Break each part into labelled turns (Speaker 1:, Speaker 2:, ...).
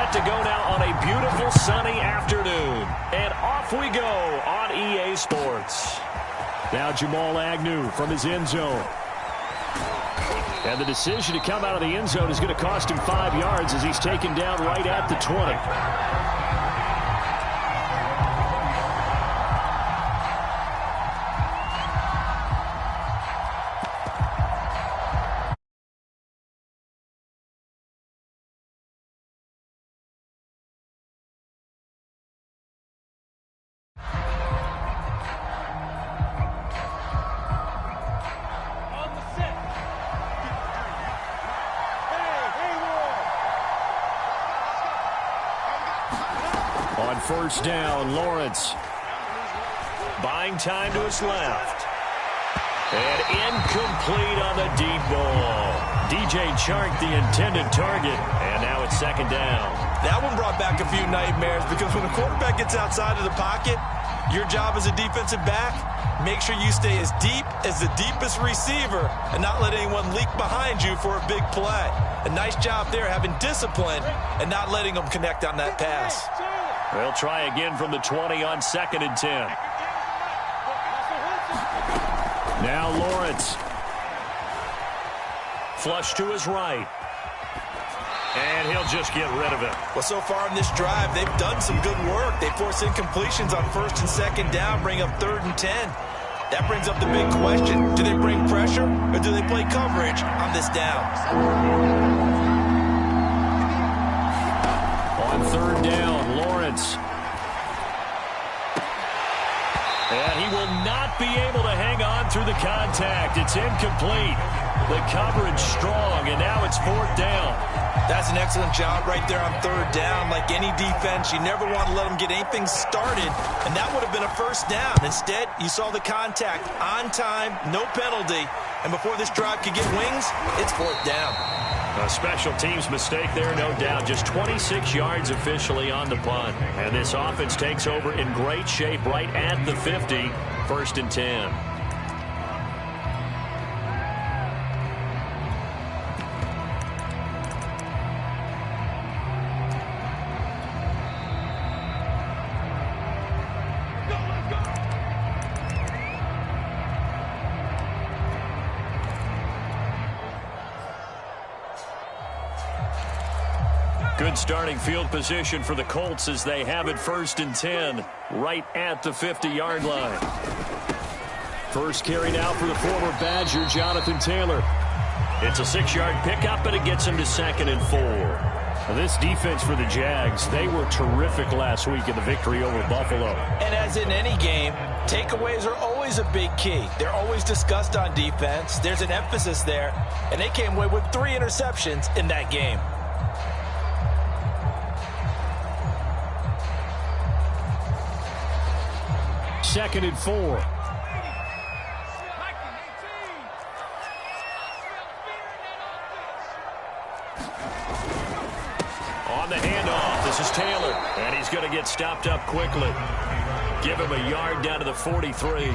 Speaker 1: set to go now on a beautiful sunny afternoon. And off we go on EA Sports. Now Jamal Agnew from his end zone. And the decision to come out of the end zone is going to cost him 5 yards as he's taken down right at the 20. On first down, Lawrence. Buying time to his left. And incomplete on the deep ball. DJ Chark, the intended target. And now it's second down.
Speaker 2: That one brought back a few nightmares because when the quarterback gets outside of the pocket, your job as a defensive back, make sure you stay as deep as the deepest receiver and not let anyone leak behind you for a big play. A nice job there having discipline and not letting them connect on that pass.
Speaker 1: They'll try again from the 20 on 2nd and 10. Now Lawrence. Flush to his right. And he'll just get rid of it.
Speaker 2: Well, so far in this drive, they've done some good work. They force incompletions on 1st and 2nd down, bring up 3rd and 10. That brings up the big question. Do they bring pressure or do they play coverage on this down?
Speaker 1: On 3rd down, Lawrence. And he will not be able to hang on through the contact. It's incomplete. The coverage strong, and now it's 4th down.
Speaker 2: That's an excellent job right there on 3rd down. Like any defense, you never want to let them get anything started, and that would have been a 1st down. Instead, you saw the contact on time, no penalty, and before this drive could get wings, it's 4th down.
Speaker 1: A special teams mistake there, no doubt. Just 26 yards officially on the punt. And this offense takes over in great shape right at the 50. 1st and 10. Good starting field position for the Colts as they have it 1st and 10 right at the 50-yard line. First carry now for the former Badger, Jonathan Taylor. It's a 6-yard pickup, and it gets him to 2nd and 4. Now, this defense for the Jags, they were terrific last week in the victory over Buffalo.
Speaker 2: And as in any game, takeaways are always a big key. They're always discussed on defense. There's an emphasis there, and they came away with 3 interceptions in that game.
Speaker 1: Second and 4. On the handoff, this is Taylor. And he's going to get stopped up quickly. Give him a yard down to the 43.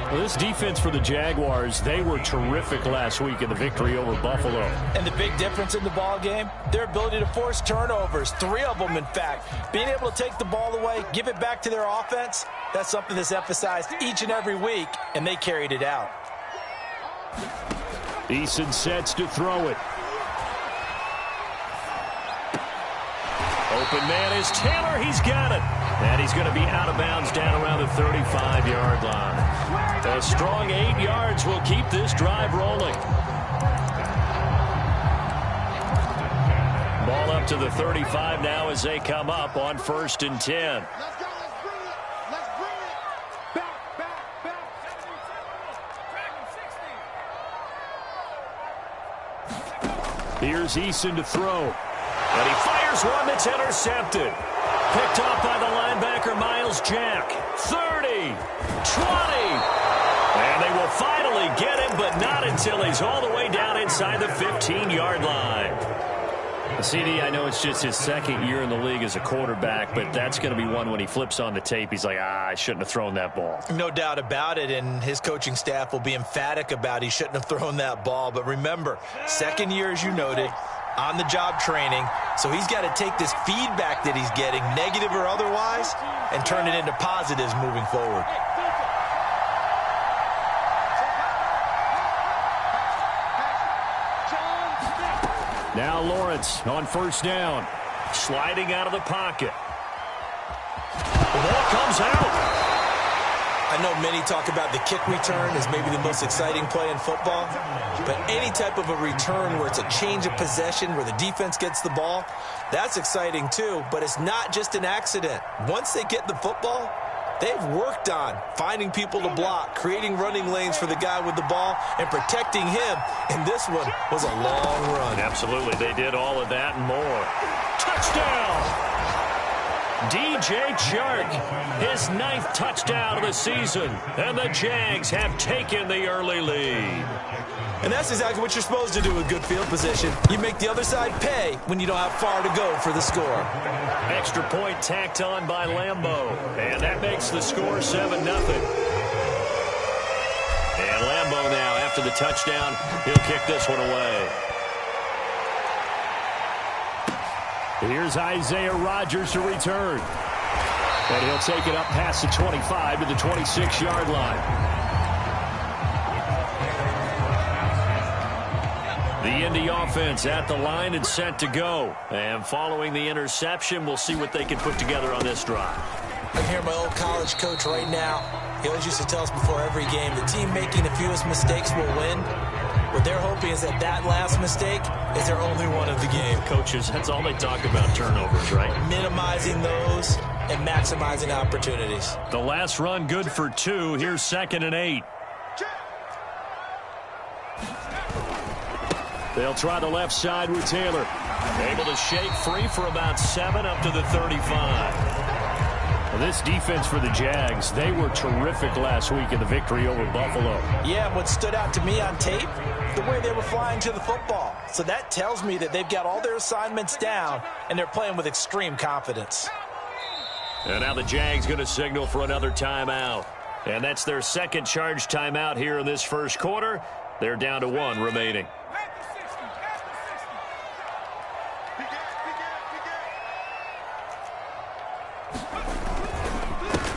Speaker 1: Well, this defense for the Jaguars, they were terrific last week in the victory over Buffalo.
Speaker 2: And the big difference in the ball game, their ability to force turnovers, 3 of them in fact. Being able to take the ball away, give it back to their offense, that's something that's emphasized each and every week, and they carried it out.
Speaker 1: Eason sets to throw it. Open man is Taylor. He's got it. And he's going to be out of bounds down around the 35-yard line. A strong 8 yards will keep this drive rolling. Ball up to the 35 now as they come up on 1st and 10. Here's Eason to throw. And he fires one that's intercepted. Picked off by the linebacker, Miles Jack. 30, 20. And they will finally get him, but not until he's all the way down inside the 15-yard line. CD, I know it's just his 2nd year in the league as a quarterback, but that's going to be one when he flips on the tape. He's like, I shouldn't have thrown that ball.
Speaker 2: No doubt about it, and his coaching staff will be emphatic about he shouldn't have thrown that ball. But remember, 2nd year, as you noted, on-the-job training, so he's got to take this feedback that he's getting, negative or otherwise, and turn it into positives moving forward.
Speaker 1: Now Lawrence on first down, sliding out of the pocket. The ball comes out.
Speaker 2: I know many talk about the kick return as maybe the most exciting play in football, but any type of a return where it's a change of possession, where the defense gets the ball, that's exciting too, but it's not just an accident. Once they get the football, they've worked on finding people to block, creating running lanes for the guy with the ball, and protecting him, and this one was a long run.
Speaker 1: Absolutely, they did all of that and more. Touchdown! DJ Chark, his 9th touchdown of the season, and the Jags have taken the early lead.
Speaker 2: And that's exactly what you're supposed to do with good field position. You make the other side pay when you don't have far to go for the score.
Speaker 1: Extra point tacked on by Lambeau, and that makes the score 7-0. And Lambeau now, after the touchdown, he'll kick this one away. Here's Isaiah Rodgers to return. And he'll take it up past the 25 to the 26-yard line. The Indy offense at the line and set to go. And following the interception, we'll see what they can put together on this drive.
Speaker 2: I hear my old college coach right now. He always used to tell us before every game, the team making the fewest mistakes will win. What they're hoping is that last mistake is their only one of the game.
Speaker 1: Coaches, that's all they talk about, turnovers, right?
Speaker 2: Minimizing those and maximizing opportunities.
Speaker 1: The last run good for 2. Here's 2nd and 8. They'll try the left side with Taylor. Able to shake free for about 7 up to the 35. Well, this defense for the Jags, they were terrific last week in the victory over Buffalo.
Speaker 2: Yeah, what stood out to me on tape, the way they were flying to the football. So that tells me that they've got all their assignments down, and they're playing with extreme confidence.
Speaker 1: And now the Jags going to signal for another timeout. And that's their second charge timeout here in this first quarter. They're down to 1 remaining.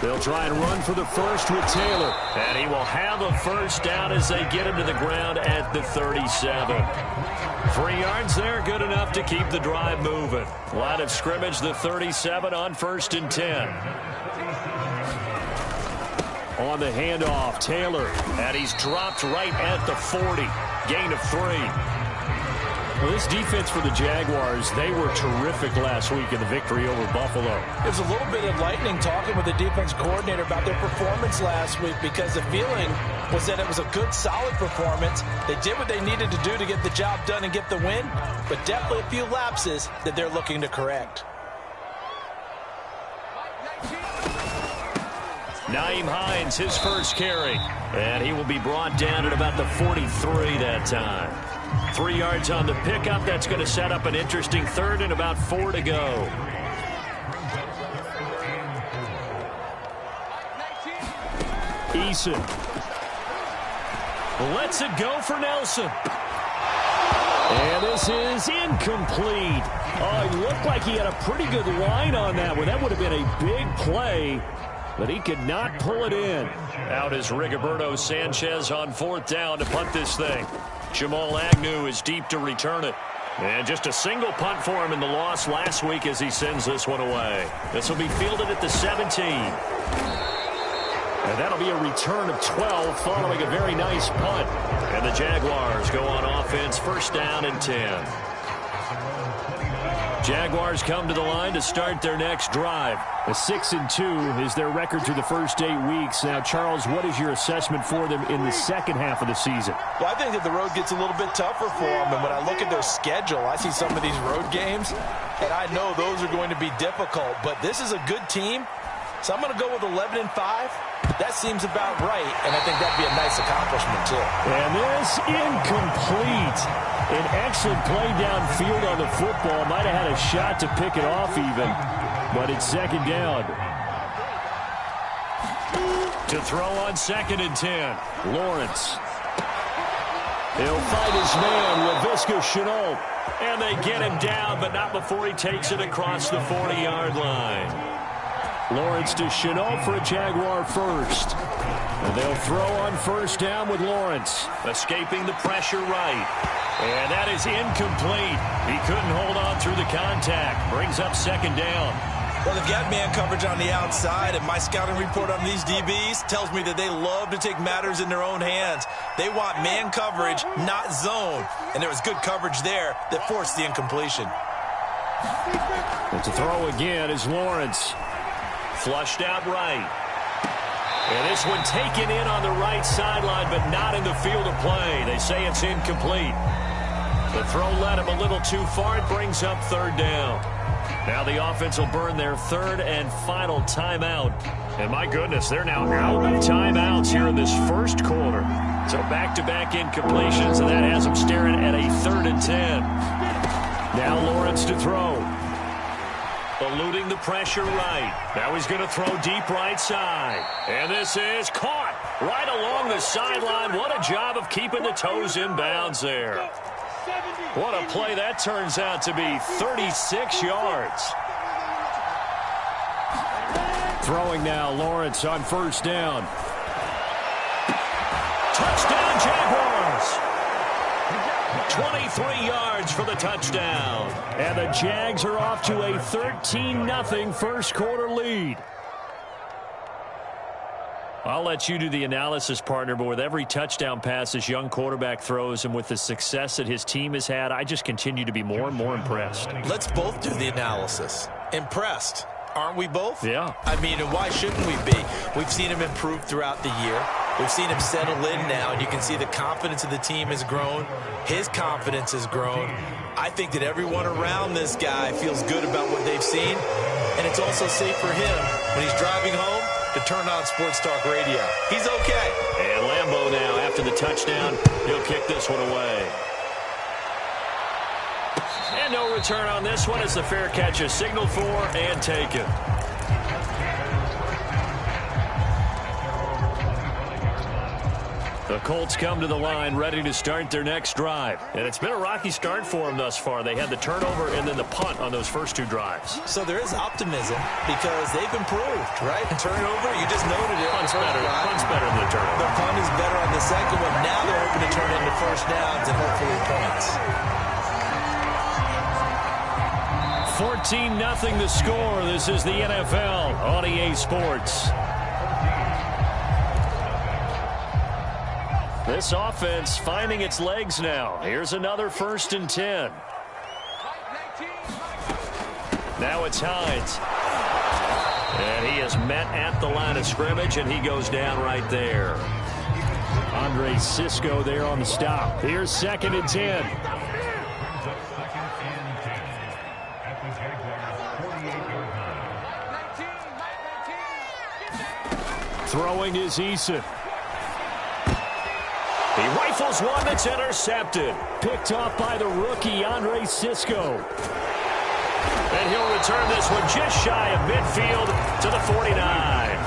Speaker 1: They'll try and run for the first with Taylor. And he will have a first down as they get him to the ground at the 37. 3 yards there, good enough to keep the drive moving. Line of scrimmage, the 37 on 1st and 10. On the handoff, Taylor. And he's dropped right at the 40. Gain of 3. Well, this defense for the Jaguars, they were terrific last week in the victory over Buffalo.
Speaker 2: It was a little bit enlightening talking with the defense coordinator about their performance last week, because the feeling was that it was a good, solid performance. They did what they needed to do to get the job done and get the win, but definitely a few lapses that they're looking to correct.
Speaker 1: Nyheim Hines, his first carry, and he will be brought down at about the 43 that time. 3 yards on the pickup. That's going to set up an interesting 3rd and about 4 to go. Eason lets it go for Nelson. And this is incomplete. Oh, it looked like he had a pretty good line on that one. That would have been a big play, but he could not pull it in. Out is Rigoberto Sanchez on 4th down to punt this thing. Jamal Agnew is deep to return it. And just a single punt for him in the loss last week as he sends this one away. This will be fielded at the 17. And that'll be a return of 12 following a very nice punt. And the Jaguars go on offense, 1st down and 10. Jaguars come to the line to start their next drive. A 6-2 is their record through the first 8 weeks. Now, Charles, what is your assessment for them in the second half of the season?
Speaker 2: Well, I think that the road gets a little bit tougher for them. And when I look at their schedule, I see some of these road games, and I know those are going to be difficult. But this is a good team, so I'm going to go with 11-5. That seems about right, and I think that'd be a nice accomplishment, too.
Speaker 1: And this incomplete. An excellent play downfield on the football. Might have had a shot to pick it off even, but it's 2nd down. To throw on 2nd and 10, Lawrence. He'll fight his man, Laviska Shenault. And they get him down, but not before he takes it across the 40-yard line. Lawrence to Shenault for a Jaguar first. And they'll throw on first down with Lawrence. Escaping the pressure right. And that is incomplete. He couldn't hold on through the contact. Brings up second down.
Speaker 2: Well, they've got man coverage on the outside, and my scouting report on these DBs tells me that they love to take matters in their own hands. They want man coverage, not zone. And there was good coverage there that forced the incompletion.
Speaker 1: And to throw again is Lawrence. Flushed out right. And this one taken in on the right sideline, but not in the field of play. They say it's incomplete. The throw led him a little too far. It brings up third down. Now the offense will burn their third and final timeout. And my goodness, they're now out of timeouts here in this first quarter. So back-to-back incompletions, and that has them staring at a 3rd and 10. Now Lawrence to throw. Eluding the pressure right. Now he's going to throw deep right side. And this is caught right along the sideline. What a job of keeping the toes in bounds there. What a play that turns out to be. 36 yards. Throwing now, Lawrence on first down. Touchdown, Jaguars. 23 yards for the touchdown. And the Jags are off to a 13-0 first quarter lead. I'll let you do the analysis, partner, but with every touchdown pass this young quarterback throws and with the success that his team has had, I just continue to be more and more impressed.
Speaker 2: Let's both do the analysis. Impressed. Aren't we both?
Speaker 1: Yeah.
Speaker 2: I mean, and why shouldn't we be? We've seen him improve throughout the year. We've seen him settle in now, and you can see the confidence of the team has grown. His confidence has grown. I think that everyone around this guy feels good about what they've seen, and it's also safe for him when he's driving home to turn on Sports Talk Radio. He's okay.
Speaker 1: And Lambeau now, after the touchdown, he'll kick this one away. And no return on this one as the fair catch is signaled for and taken. The Colts come to the line ready to start their next drive. And it's been a rocky start for them thus far. They had the turnover and then the punt on those first two drives.
Speaker 2: So there is optimism because they've improved, right? Turnover, you just noted it.
Speaker 1: Punt's better than the turnover.
Speaker 2: The punt is better on the second one. Now they're hoping to turn into first downs and hopefully points.
Speaker 1: 14-0 the score. This is the NFL on EA Sports. This offense finding its legs now. Here's another 1st and 10. Now it's Hines. And he is met at the line of scrimmage, and he goes down right there. Andre Cisco there on the stop. Here's 2nd and 10. Throwing is Eason. He rifles one that's intercepted. Picked off by the rookie, Andre Cisco. And he'll return this one just shy of midfield to the 49.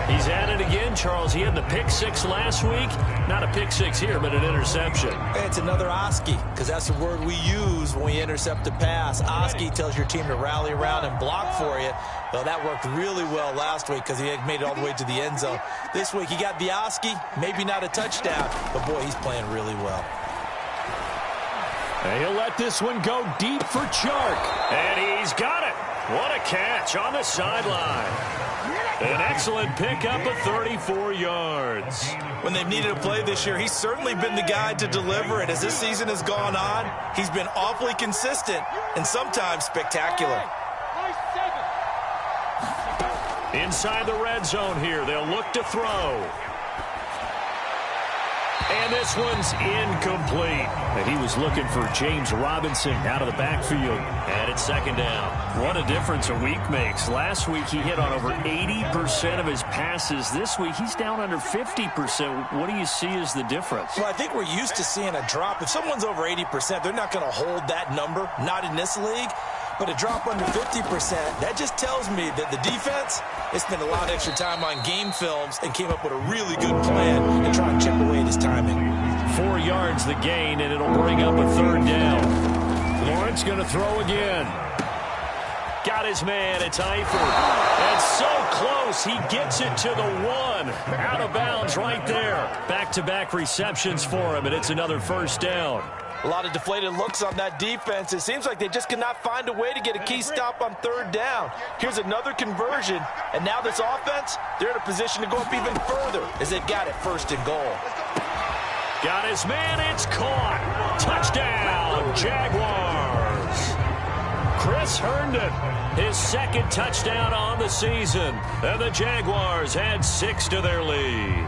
Speaker 1: He's at it again, Charles. He had the pick six last week. Not a pick six here, but an interception.
Speaker 2: It's another Oski, because that's the word we use when we intercept a pass. Oski tells your team to rally around and block for you. Well, that worked really well last week because he had made it all the way to the end zone. This week, he got the Oski, maybe not a touchdown, but boy, he's playing really well.
Speaker 1: And he'll let this one go deep for Chark. And he's got it. What a catch on the sideline. An excellent pickup of 34 yards.
Speaker 2: When they've needed a play this year, he's certainly been the guy to deliver it. As this season has gone on, he's been awfully consistent and sometimes spectacular.
Speaker 1: Inside the red zone here, they'll look to throw. And this one's incomplete. And he was looking for James Robinson out of the backfield. And it's 2nd down. What a difference a week makes. Last week he hit on over 80% of his passes. This week he's down under 50%. What do you see as the difference?
Speaker 2: Well, I think we're used to seeing a drop. If someone's over 80%, they're not going to hold that number. Not in this league. But a drop under 50%, that just tells me that the defense has spent a lot of extra time on game films and came up with a really good plan to try and chip away at his timing.
Speaker 1: 4 yards yards the gain, and it'll bring up a 3rd down. Lawrence going to throw again. Got his man. It's Eifert. And so close. He gets it to the 1. Out of bounds right there. Back-to-back receptions for him, and it's another 1st down.
Speaker 2: A lot of deflated looks on that defense. It seems like they just cannot find a way to get a key stop on 3rd down. Here's another conversion, and now this offense, they're in a position to go up even further as they've got it 1st and goal.
Speaker 1: Got his man. It's caught. Touchdown, Jaguars. Chris Herndon, his 2nd touchdown on the season, and the Jaguars add 6 to their lead.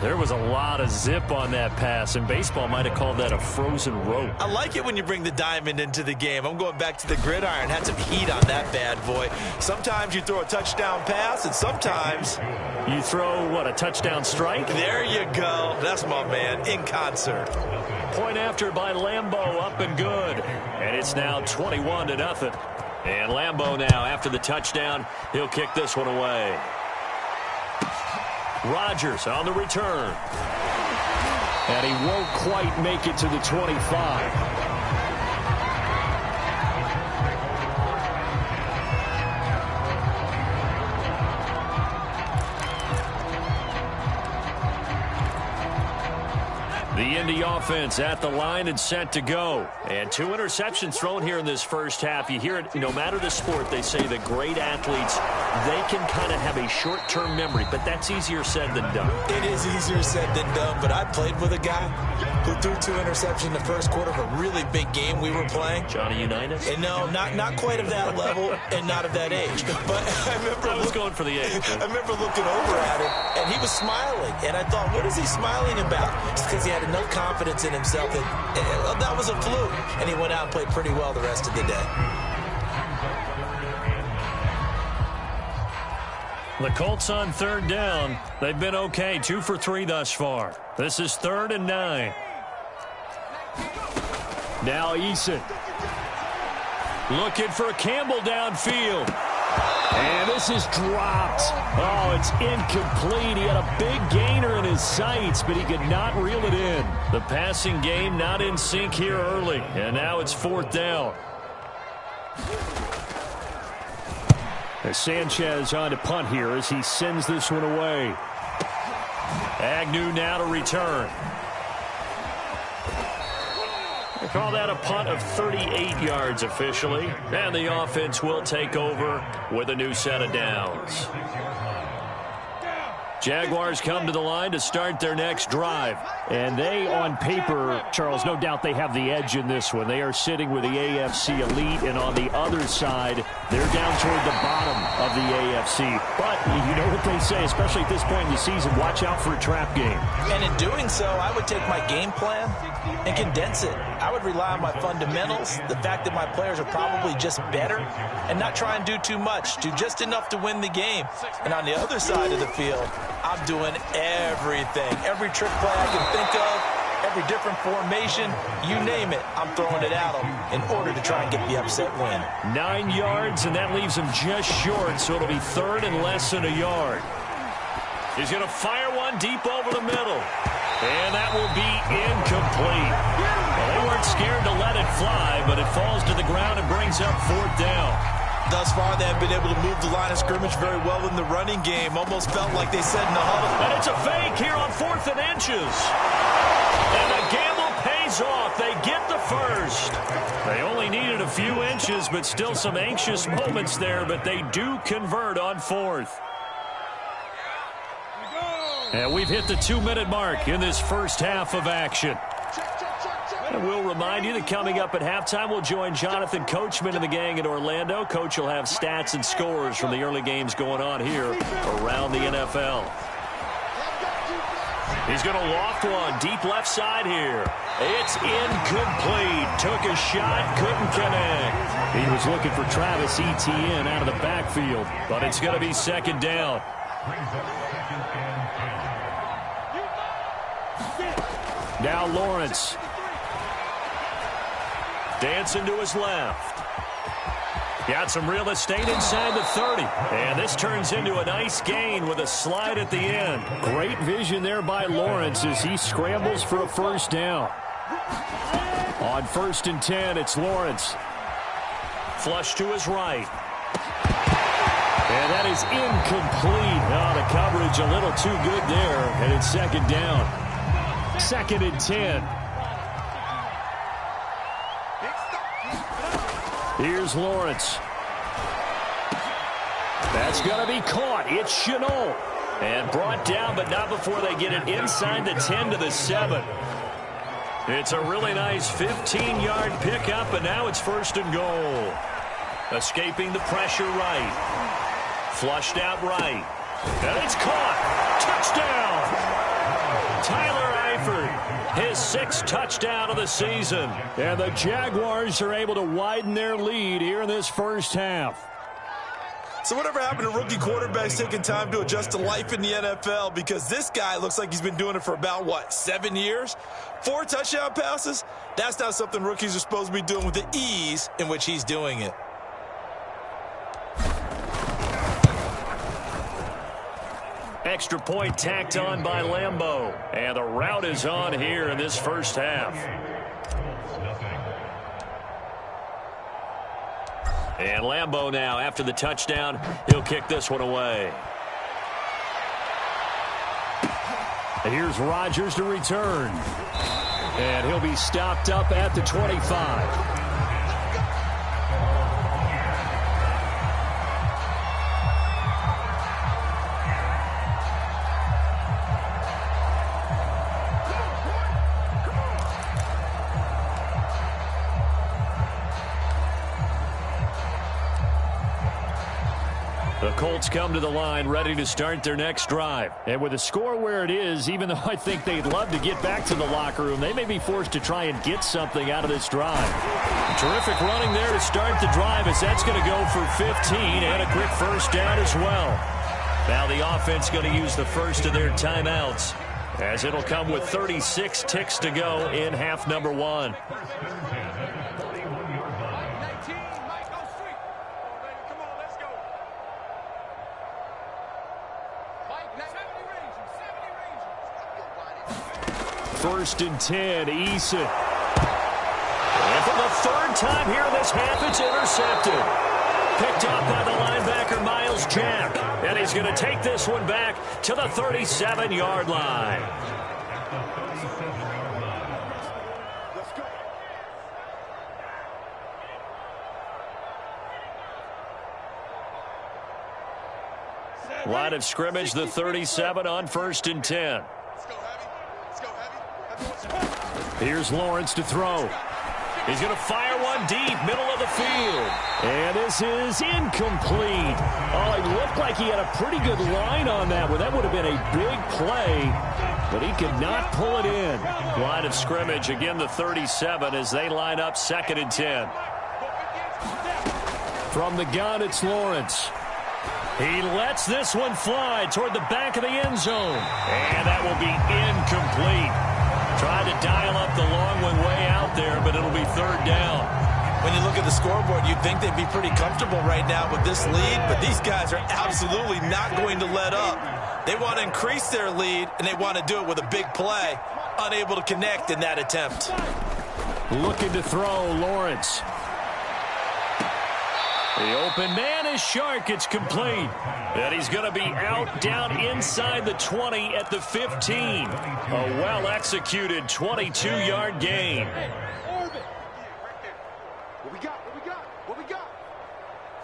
Speaker 1: There was a lot of zip on that pass, and baseball might have called that a frozen rope.
Speaker 2: I like it when you bring the diamond into the game. I'm going back to the gridiron. Had some heat on that bad boy. Sometimes you throw a touchdown pass, and sometimes
Speaker 1: you throw, what, a touchdown strike?
Speaker 2: There you go. That's my man, in concert.
Speaker 1: Point after by Lambeau, up and good. And it's now 21-0. And Lambeau now, after the touchdown, he'll kick this one away. Rodgers on the return. And he won't quite make it to the 25. The Indy offense at the line and set to go. And 2 interceptions thrown here in this first half. You hear it, no matter the sport, they say that great athletes, they can kind of have a short-term memory, but that's easier said than done.
Speaker 2: It is easier said than done, but I played with a guy who threw 2 interceptions in the first quarter of a really big game we were playing.
Speaker 1: Johnny Unitas?
Speaker 2: And no, not quite of that level and not of that age. But I was
Speaker 1: going for the age.
Speaker 2: I remember looking over at him, and he was smiling. And I thought, what is he smiling about? It's because he had enough confidence in himself that was a fluke. And he went out and played pretty well the rest of the day.
Speaker 1: The Colts on 3rd down. They've been okay, 2 for 3 thus far. This is 3rd and 9. Now Eason. Looking for Campbell downfield. And this is dropped. Oh, it's incomplete. He had a big gainer in his sights, but he could not reel it in. The passing game not in sync here early. And now it's 4th down. As Sanchez on to punt here as he sends this one away. Agnew now to return. They call that a punt of 38 yards officially. And the offense will take over with a new set of downs. Jaguars come to the line to start their next drive. And they, on paper, Charles, no doubt they have the edge in this one. They are sitting with the AFC elite, and on the other side, they're down toward the bottom of the AFC. But you know what they say, especially at this point in the season, watch out for a trap game.
Speaker 2: And in doing so, I would take my game plan and condense it. I would rely on my fundamentals, the fact that my players are probably just better, and not try and do too much, do just enough to win the game. And on the other side of the field, I'm doing everything, every trick play I can think of, every different formation, you name it, I'm throwing it at them in order to try and get the upset win.
Speaker 1: 9 yards, and that leaves him just short, so it'll be 3rd and less than a yard. He's going to fire one deep over the middle, and that will be incomplete. Well, they weren't scared to let it fly, but it falls to the ground and brings up 4th down.
Speaker 2: Thus far, they have been able to move the line of scrimmage very well in the running game. Almost felt like they said in the huddle.
Speaker 1: And it's a fake here on 4th and inches. And the gamble pays off. They get the first. They only needed a few inches, but still some anxious moments there. But they do convert on 4th. And we've hit the 2-minute mark in this first half of action. And we'll remind you that coming up at halftime, we'll join Jonathan Coachman and the gang in Orlando. Coach will have stats and scores from the early games going on here around the NFL. He's going to loft one deep left side here. It's incomplete. Took a shot, couldn't connect. He was looking for Travis Etienne out of the backfield, but it's going to be 2nd down. Now Lawrence. Dancing to his left. Got some real estate inside the 30. And this turns into a nice gain with a slide at the end. Great vision there by Lawrence as he scrambles for a first down. On 1st and 10, it's Lawrence. Flush to his right. And that is incomplete. Oh, the coverage a little too good there. And it's 2nd down. 2nd and 10. Here's Lawrence. That's going to be caught. It's Chenault. And brought down, but not before they get it inside the 10 to the 7. It's a really nice 15-yard pickup, and now it's 1st and goal. Escaping the pressure right. Flushed out right. And it's caught. Touchdown! Tyler Eifert, his 6th touchdown of the season. And the Jaguars are able to widen their lead here in this first half.
Speaker 2: So whatever happened to rookie quarterbacks taking time to adjust to life in the NFL? Because this guy looks like he's been doing it for about, 7 years? 4 touchdown passes? That's not something rookies are supposed to be doing with the ease in which he's doing it.
Speaker 1: Extra point tacked on by Lambeau. And the route is on here in this first half. And Lambeau now, after the touchdown, he'll kick this one away. And here's Rodgers to return. And he'll be stopped up at the 25. The Colts come to the line ready to start their next drive. And with the score where it is, even though I think they'd love to get back to the locker room, they may be forced to try and get something out of this drive. Terrific running there to start the drive as that's going to go for 15 and a quick first down as well. Now the offense going to use the first of their timeouts as it'll come with 36 ticks to go in half number 1. First and 10, Eason. And for the 3rd time here in this half, it's intercepted. Picked up by the linebacker, Miles Jack. And he's going to take this one back to the 37-yard line. Line of scrimmage, the 37 on 1st and 10. Here's Lawrence to throw. He's going to fire one deep, middle of the field. And this is incomplete. Oh, it looked like he had a pretty good line on that one. That would have been a big play, but he could not pull it in. Line of scrimmage, again the 37 as they line up 2nd and 10. From the gun, it's Lawrence. He lets this one fly toward the back of the end zone. And that will be incomplete. Tried to dial up the long one way out there, but it'll be 3rd down.
Speaker 2: When you look at the scoreboard, you'd think they'd be pretty comfortable right now with this lead, but these guys are absolutely not going to let up. They want to increase their lead, and they want to do it with a big play. Unable to connect in that attempt.
Speaker 1: Looking to throw, Lawrence. The open man is Shark. It's complete. And he's going to be out down inside the 20 at the 15. A well-executed 22-yard gain.
Speaker 3: What we got? What we got? What we got?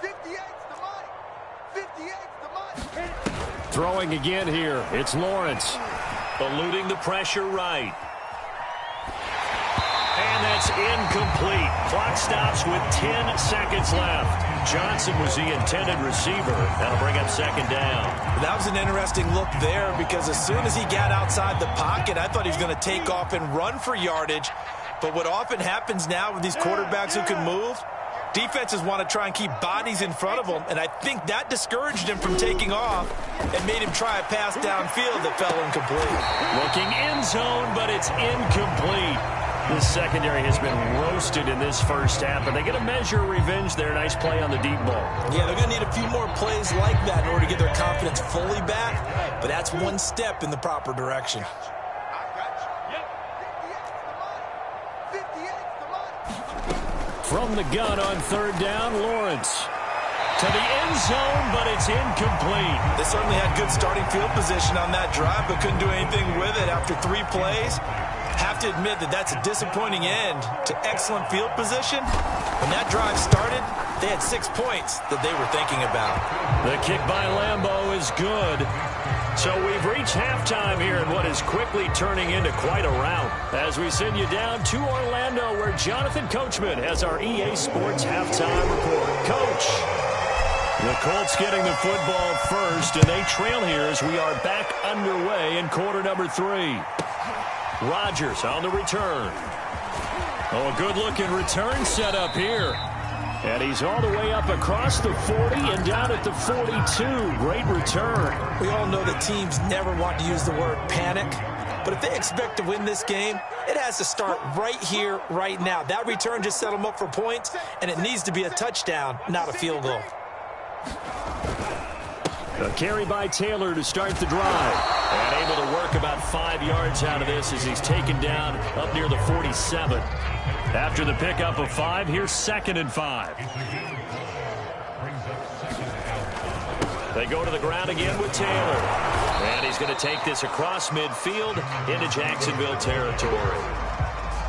Speaker 3: 58's the money. 58's the money.
Speaker 1: Throwing again here. It's Lawrence. Eluding the pressure right. And that's incomplete. Clock stops with 10 seconds left. Johnson was the intended receiver. That'll bring up 2nd down.
Speaker 2: That was an interesting look there because as soon as he got outside the pocket, I thought he was going to take off and run for yardage. But what often happens now with these quarterbacks who can move, defenses want to try and keep bodies in front of them, and I think that discouraged him from taking off and made him try a pass downfield that fell incomplete.
Speaker 1: Looking end zone, but it's incomplete. The secondary has been roasted in this first half, but they get a measure of revenge there. Nice play on the deep ball.
Speaker 2: Yeah, they're going to need a few more plays like that in order to get their confidence fully back, but that's one step in the proper direction.
Speaker 1: From the gun on third down, Lawrence. To the end zone, but it's incomplete.
Speaker 2: They certainly had good starting field position on that drive, but couldn't do anything with it after 3 plays. Have to admit that that's a disappointing end to excellent field position. When that drive started, they had 6 points that they were thinking about.
Speaker 1: The kick by Lambeau is good. So we've reached halftime here in what is quickly turning into quite a rout. As we send you down to Orlando, where Jonathan Coachman has our EA Sports halftime report. Coach. The Colts getting the football first, and they trail here as we are back underway in quarter number 3. Rodgers on the return. Oh, a good-looking return set up here. And he's all the way up across the 40 and down at the 42. Great return.
Speaker 2: We all know that teams never want to use the word panic. But if they expect to win this game, it has to start right here, right now. That return just set them up for points, and it needs to be a touchdown, not a field goal.
Speaker 1: A carry by Taylor to start the drive. And able to work about 5 yards out of this as he's taken down up near the 47. After the pickup of 5, here's 2nd and 5. They go to the ground again with Taylor. And he's going to take this across midfield into Jacksonville territory.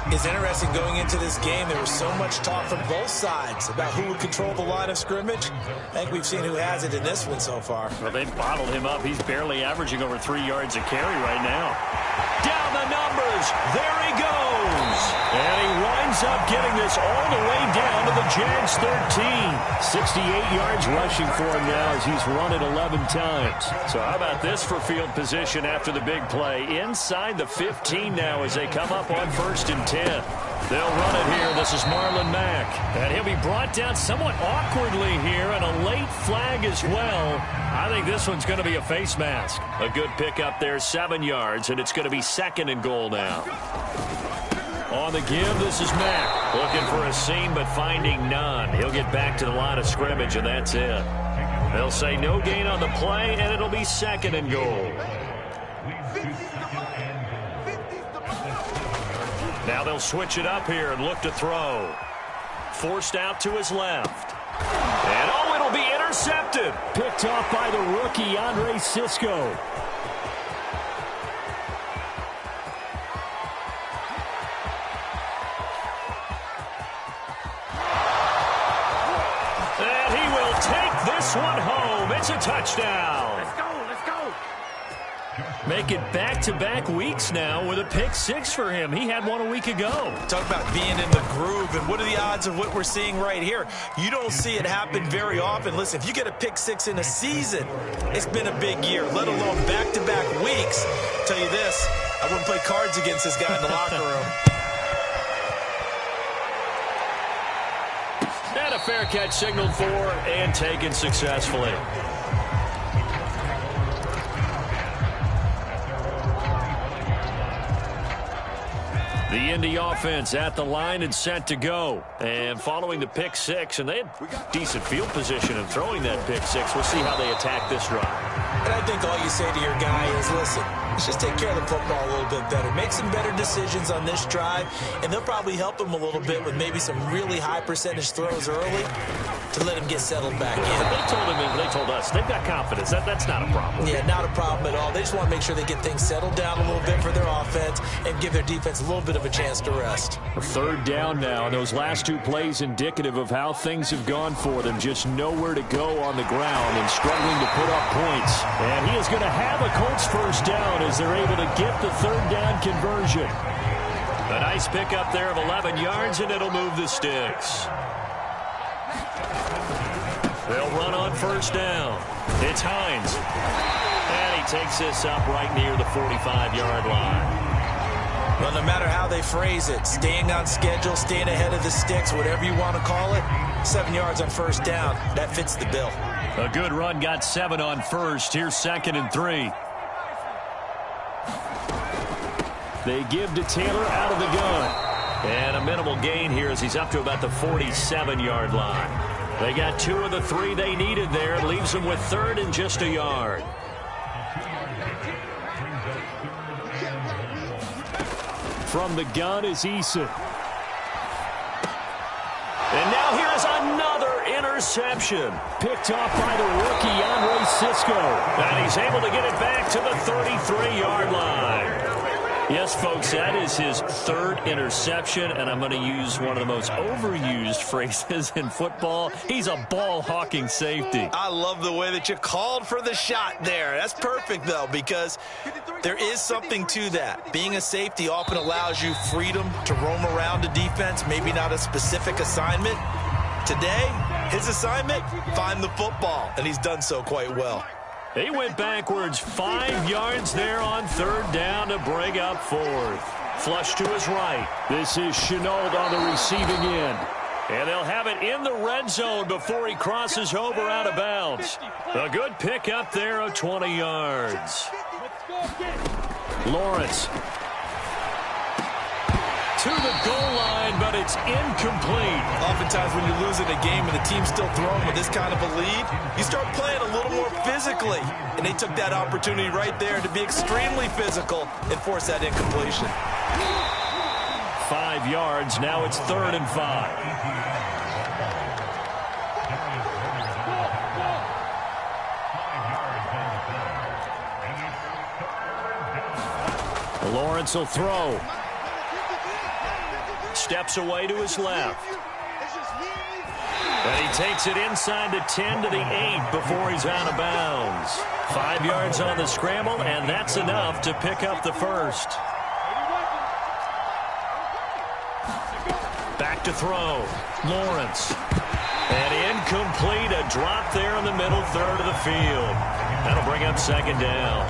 Speaker 2: It's interesting going into this game. There was so much talk from both sides about who would control the line of scrimmage. I think we've seen who has it in this one so far.
Speaker 1: Well, they've bottled him up. He's barely averaging over 3 yards a carry right now. Down the numbers. There he goes. And he winds up getting this all the way down to the Jags 13. 68 yards rushing for him now as he's run it 11 times. So how about this for field position after the big play? Inside the 15 now as they come up on 1st and 10. They'll run it here. This is Marlon Mack. And he'll be brought down somewhat awkwardly here, and a late flag as well. I think this one's going to be a face mask. A good pickup there, 7 yards, and it's going to be 2nd and goal now. On the give, this is Mack. Looking for a seam, but finding none. He'll get back to the line of scrimmage, and that's it. They'll say no gain on the play, and it'll be 2nd and goal. Now they'll switch it up here and look to throw. Forced out to his left. And oh, it'll be intercepted. Picked off by the rookie, Andre Cisco. And he will take this one home. It's a touchdown.
Speaker 3: Let's go, let's go.
Speaker 1: Make it back-to-back weeks now with a pick-6 for him. He had one a week ago.
Speaker 2: Talk about being in the groove, and what are the odds of what we're seeing right here? You don't see it happen very often. Listen, if you get a pick-6 in a season, it's been a big year, let alone back-to-back weeks. I'll tell you this, I wouldn't play cards against this guy in the locker room.
Speaker 1: And a fair catch signaled for and taken successfully. The Indy offense at the line and set to go. And following the pick-6, and they had decent field position in throwing that pick-6. We'll see how they attack this drive.
Speaker 2: And I think all you say to your guy is, listen, let's just take care of the football a little bit better. Make some better decisions on this drive, and they'll probably help him a little bit with maybe some really high percentage throws early to let him get settled back in.
Speaker 1: They told us they've got confidence. That's not a problem.
Speaker 2: Yeah, not a problem at all. They just want to make sure they get things settled down a little bit for their offense and give their defense a little bit of a chance to rest.
Speaker 1: 3rd down now, and those last 2 plays indicative of how things have gone for them. Just nowhere to go on the ground and struggling to put up points. And he is going to have a Colts 1st down as they're able to get the 3rd down conversion. A nice pickup there of 11 yards, and it'll move the sticks. They'll run on 1st down. It's Hines. And he takes this up right near the 45-yard line.
Speaker 2: Well, no matter how they phrase it, staying on schedule, staying ahead of the sticks, whatever you want to call it, 7 yards on 1st down, that fits the bill.
Speaker 1: A good run, got 7 on 1st. Here's 2nd and 3. They give to Taylor out of the gun. And a minimal gain here as he's up to about the 47-yard line. They got 2 of the 3 they needed there. It leaves them with 3rd and just a yard. From the gun is Eason. And now here's another interception. Picked off by the rookie, Andre Cisco. And he's able to get it back to the 33-yard line. Yes, folks, that is his 3rd interception, and I'm going to use one of the most overused phrases in football. He's a ball-hawking safety.
Speaker 2: I love the way that you called for the shot there. That's perfect, though, because there is something to that. Being a safety often allows you freedom to roam around a defense, maybe not a specific assignment. Today, his assignment, find the football, and he's done so quite well.
Speaker 1: They went backwards 5 yards there on 3rd down to bring up 4th. Flush to his right. This is Chenault on the receiving end. And they'll have it in the red zone before he crosses over out of bounds. A good pick up there of 20 yards. Lawrence to the goal line, but it's incomplete.
Speaker 2: Oftentimes when you're losing a game and the team's still throwing with this kind of a lead, you start playing a little more physically. And they took that opportunity right there to be extremely physical and force that incompletion.
Speaker 1: 5 yards. Now it's 3rd and 5. Lawrence will throw. Steps away to his left. And he takes it inside the 10 to the 8 before he's out of bounds. 5 yards on the scramble, and that's enough to pick up the 1st. Back to throw. Lawrence. And incomplete. A drop there in the middle 3rd of the field. That'll bring up 2nd down.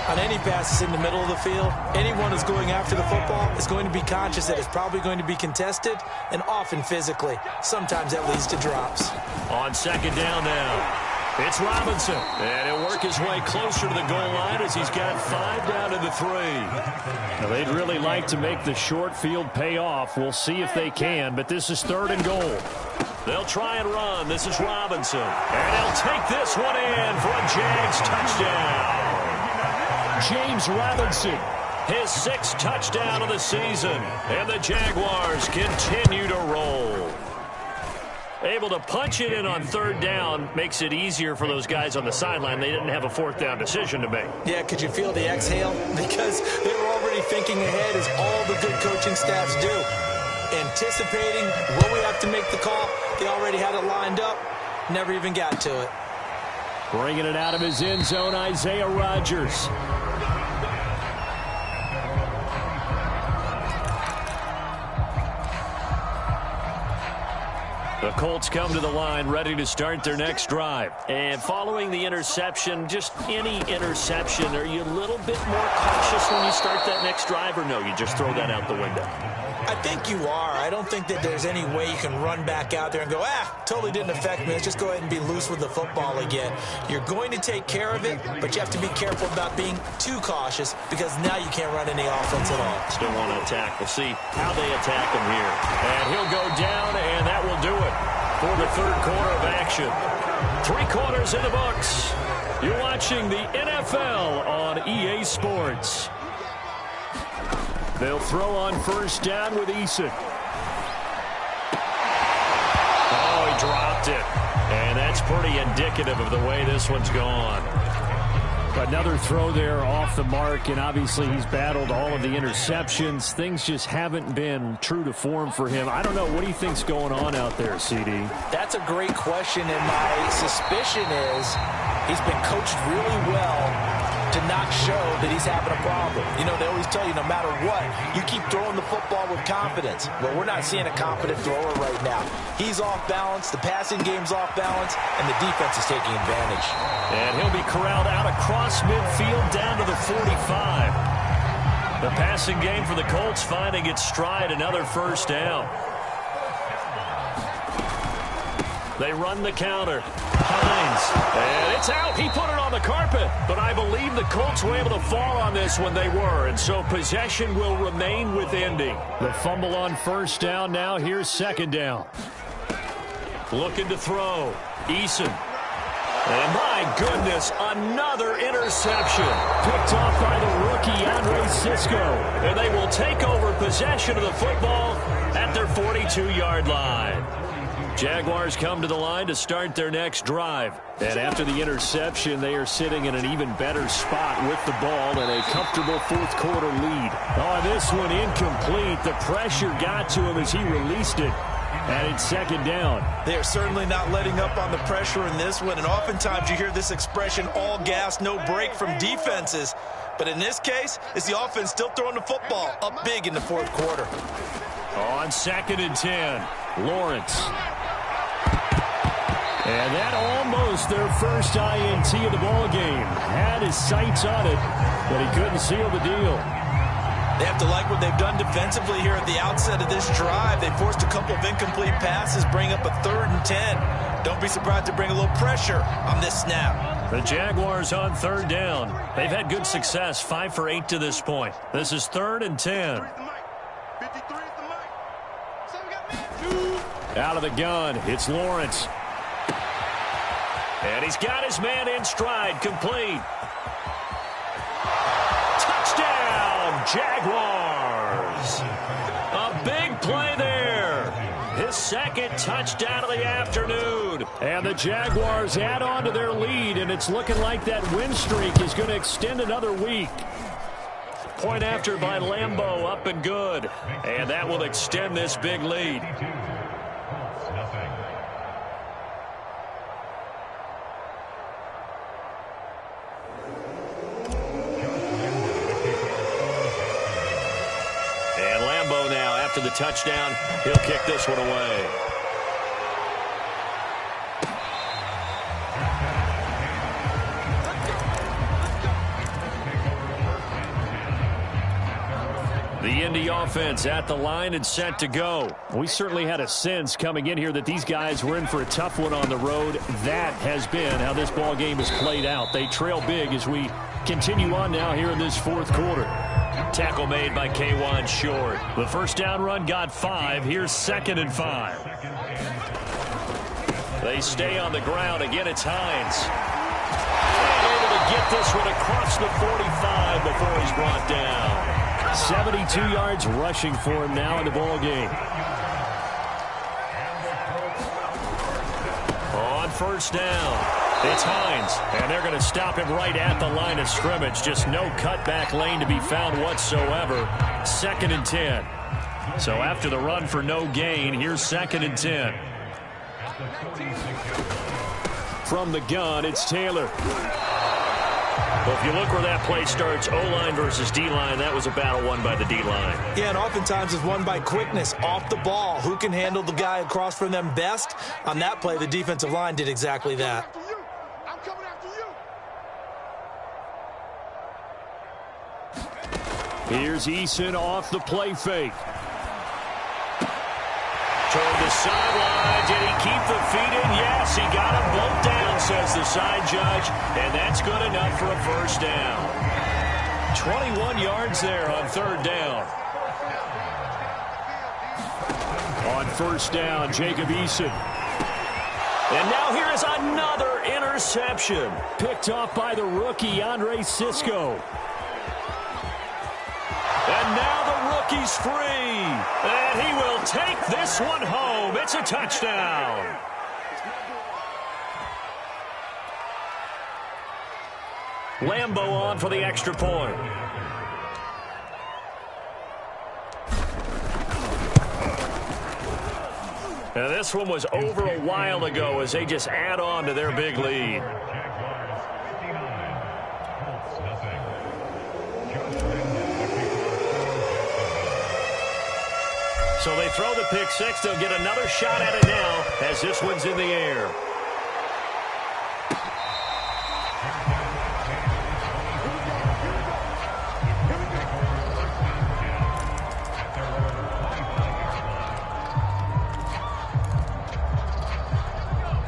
Speaker 2: On any passes in the middle of the field, anyone who's going after the football is going to be conscious that it's probably going to be contested, and often physically. Sometimes that leads to drops.
Speaker 1: On 2nd down now, it's Robinson. And he'll work his way closer to the goal line as he's got 5 down to the 3. Now, they'd really like to make the short field pay off. We'll see if they can, but this is 3rd and goal. They'll try and run. This is Robinson. And they'll take this one in for a Jags touchdown. James Robinson, his 6th touchdown of the season, and the Jaguars continue to roll. Able to punch it in on 3rd down makes it easier for those guys on the sideline. They didn't have a 4th down decision to make.
Speaker 2: Yeah, could you feel the exhale? Because they were already thinking ahead, as all the good coaching staffs do. Anticipating, will we have to make the call? They already had it lined up, never even got to it.
Speaker 1: Bringing it out of his end zone, Isaiah Rodgers. The Colts come to the line ready to start their next drive. And following the interception, just any interception, are you a little bit more cautious when you start that next drive, or no, you just throw that out the window?
Speaker 2: I think you are. I don't think that there's any way you can run back out there and go, totally didn't affect me. Let's just go ahead and be loose with the football again. You're going to take care of it, but you have to be careful about being too cautious, because now you can't run any offense at all.
Speaker 1: Still want to attack. We'll see how they attack him here. And he'll go down, and that will do it for the 3rd quarter of action. 3 quarters in the books. You're watching the NFL on EA Sports. They'll throw on 1st down with Eason. Oh, he dropped it. And that's pretty indicative of the way this one's gone. Another throw there off the mark, and obviously he's battled all of the interceptions. Things just haven't been true to form for him. I don't know. What do you think's going on out there, CD?
Speaker 2: That's a great question, and my suspicion is he's been coached really well to not show that he's having a problem. You know, they always tell you no matter what, you keep throwing the football with confidence. Well, we're not seeing a confident thrower right now. He's off balance, the passing game's off balance, and the defense is taking advantage.
Speaker 1: And he'll be corralled out across midfield down to the 45. The passing game for the Colts finding its stride, another 1st down. They run the counter. Hines And it's out. He put it on the carpet. But I believe the Colts were able to fall on this when they were. And so possession will remain with Indy. The fumble on first down now. Here's second down. Looking to throw. Eason. And my goodness, another interception. Picked off by the rookie, Andre Cisco. And they will take over possession of the football at their 42-yard line. Jaguars come to the line to start their next drive. And after the interception, they are sitting in an even better spot with the ball and a comfortable fourth-quarter lead. Oh, this one incomplete. The pressure got to him as he released it. And it's second down.
Speaker 2: They are certainly not letting up on the pressure in this one. And oftentimes you hear this expression, all gas, no break from defenses. But in this case, it's the offense still throwing the football up big in the fourth quarter.
Speaker 1: On second and 10, Lawrence. And that almost their first INT of the ball game. Had his sights on it, but he couldn't seal the deal.
Speaker 2: They have to like what they've done defensively here at the outset of this drive. They forced a couple of incomplete passes, bring up a 3rd and 10. Don't be surprised to bring a little pressure on this snap.
Speaker 1: The Jaguars on third down. They've had good success, 5 for 8 to this point. This is 3rd and 10. Out of the gun, it's Lawrence. And he's got his man in stride, complete. Touchdown, Jaguars. A big play there. His second touchdown of the afternoon. And the Jaguars add on to their lead, and it's looking like that win streak is going to extend another week. Point after by Lambeau, up and good. And that will extend this big lead. After the touchdown, he'll kick this one away. The Indy offense at the line and set to go. We certainly had a sense coming in here that these guys were in for a tough one on the road. That has been how this ball game has played out. They trail big as we continue on now here in this fourth quarter. Tackle made by K'Wan Short. The first down run got 5. Here's 2nd and 5. They stay on the ground. Again, it's Hines. And able to get this one across the 45 before he's brought down. 72 yards rushing for him now in the ball game. On first down. It's Hines, and they're going to stop him right at the line of scrimmage. Just no cutback lane to be found whatsoever. 2nd and 10. So after the run for no gain, here's 2nd and 10. From the gun, it's Taylor. Well, if you look where that play starts, O-line versus D-line, that was a battle won by the D-line.
Speaker 2: Yeah, and oftentimes it's won by quickness, off the ball. Who can handle the guy across from them best? On that play, the defensive line did exactly that.
Speaker 1: Here's Eason off the play fake. Toward the sideline. Did he keep the feet in? Yes, he got them both down, says the side judge. And that's good enough for a first down. 21 yards there on third down. On first down, Jacob Eason. And now here is another interception. Picked off by the rookie, Andre Cisco. And now the rookie's free. And he will take this one home. It's a touchdown. Lambeau on for the extra point. Now this one was over a while ago as they just add on to their big lead. So they throw the pick six. They'll get another shot at it now as this one's in the air.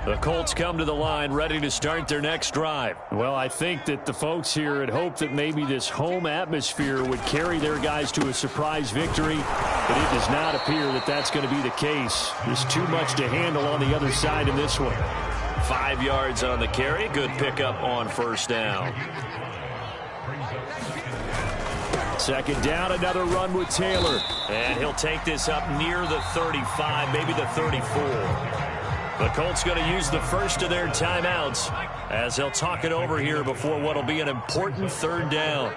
Speaker 1: The Colts come to the line ready to start their next drive. Well, I think that the folks here had hoped that maybe this home atmosphere would carry their guys to a surprise victory, but it does not appear that that's going to be the case. There's too much to handle on the other side in this one.
Speaker 4: 5 yards on the carry. Good pickup on first down.
Speaker 1: Second down, another run with Taylor.
Speaker 4: And he'll take this up near the 35, maybe the 34.
Speaker 1: The Colts going to use the first of their timeouts as they'll talk it over here before what will be an important third down.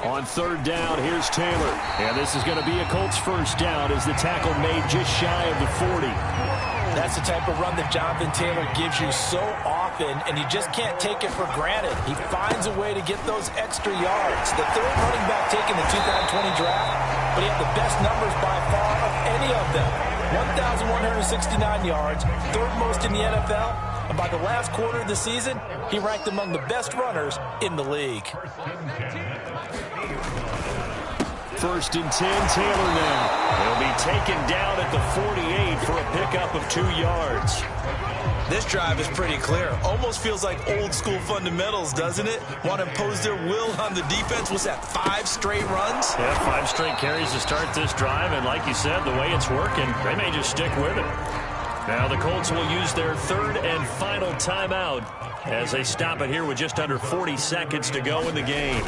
Speaker 1: On third down, here's Taylor. And this is going to be a Colts first down as the tackle made just shy of the 40.
Speaker 2: That's the type of run that Jonathan Taylor gives you so often, and you just can't take it for granted. He finds a way to get those extra yards. The third running back taken the 2020 draft, but he had the best numbers by far of any of them. 1,169 yards, third most in the NFL, and by the last quarter of the season, he ranked among the best runners in the league.
Speaker 1: First and 10, Taylor now.
Speaker 4: He'll be taken down at the 48 for a pickup of 2 yards.
Speaker 2: This drive is pretty clear. Almost feels like old school fundamentals, doesn't it? Want to impose their will on the defense. Was that 5 straight runs?
Speaker 1: Yeah, 5 straight carries to start this drive, and like you said, the way it's working, they may just stick with it. Now the Colts will use their third and final timeout as they stop it here with just under 40 seconds to go in the game.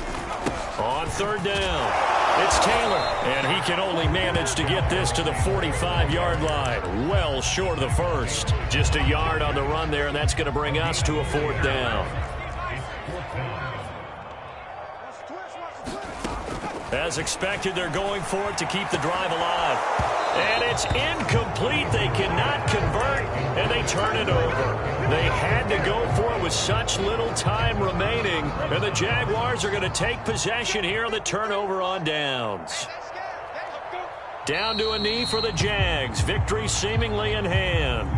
Speaker 1: On third down, it's Taylor, and he can only manage to get this to the 45-yard line. Well short of the first. Just a yard on the run there, and that's going to bring us to a fourth down. As expected, they're going for it to keep the drive alive. And it's incomplete. They cannot convert, and they turn it over. They had to go for it with such little time remaining, and the Jaguars are going to take possession here on the turnover on downs. Down to a knee for the Jags. Victory seemingly in hand.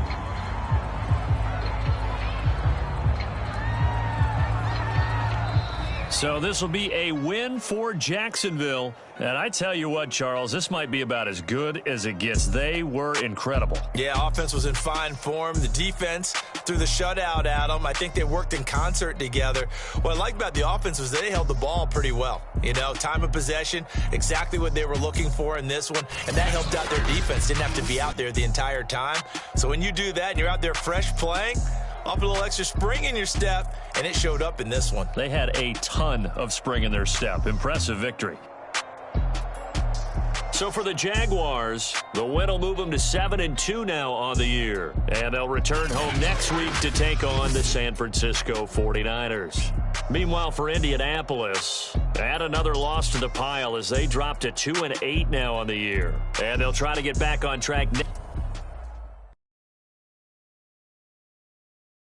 Speaker 1: So this will be a win for Jacksonville. And I tell you what, Charles, this might be about as good as it gets. They were incredible.
Speaker 2: Yeah, offense was in fine form. The defense threw the shutout at them. I think they worked in concert together. What I like about the offense was they held the ball pretty well. You know, time of possession, exactly what they were looking for in this one. And that helped out their defense. Didn't have to be out there the entire time. So when you do that and you're out there fresh playing, off a little extra spring in your step, and it showed up in this one.
Speaker 1: They had a ton of spring in their step. Impressive victory. So for the Jaguars, the win will move them to 7-2 now on the year. And they'll return home next week to take on the San Francisco 49ers. Meanwhile, for Indianapolis, add another loss to the pile as they drop to 2-8 now on the year. And they'll try to get back on track next